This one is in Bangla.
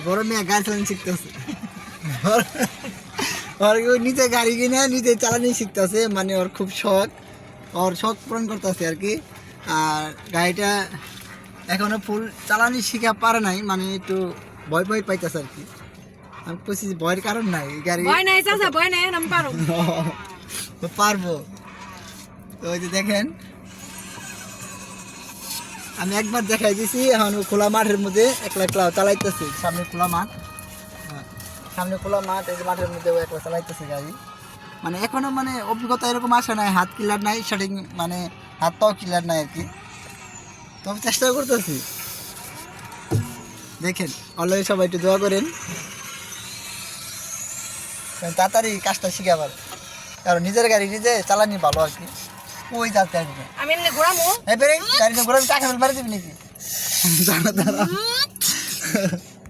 বড় মেয়ে গাড়ি চালানো শিখতেছে ওর নিজে গাড়ি কিনে নিজে চালানি শিখতেছে, মানে ওর খুব শখ, ওর শখ পূরণ করতেছে আর কি। আর গাড়িটা এখনো ফুল চালানি শিখা পারে নাই, মানে একটু ভয় ভয় পাইতেছে আর কি। আমি বলছি ভয়ের কারণ নাই, গাড়ি ভয় নাই চাচা, ভয় নাই, আমি পারো। পারবো। তো ওই যে দেখেন আমি একবার দেখাই দিছি, এখন ও খোলা মাঠের মধ্যে একলা একলা চালাইতেছে। সামনে খোলা মাঠ, সামনে খোলা মাঠ, এই যে মাঠের মধ্যে ও একলা চালাইতেছে গাড়ি। মানে এখনো মানে অভিজ্ঞতা এরকম আসে নাই, হাত ক্লিয়ার নাই, সঠিক মানে হাত পাও ক্লিয়ার নাই আর কি। তবে চেষ্টা করতেছি। দেখেন অলরেডি সবাই একটু দোয়া করেন তাড়াতাড়ি কাজটা শিখাবার, কারণ নিজের গাড়ি নিজে চালানি ভালো আর কি। ওই যাতে আসবে আমি এমনি ঘোরামো। এবারে গাড়িটা ঘোরাবি, টাকা ফেল মারি দিবি নাকি? দাঁড়া দাঁড়া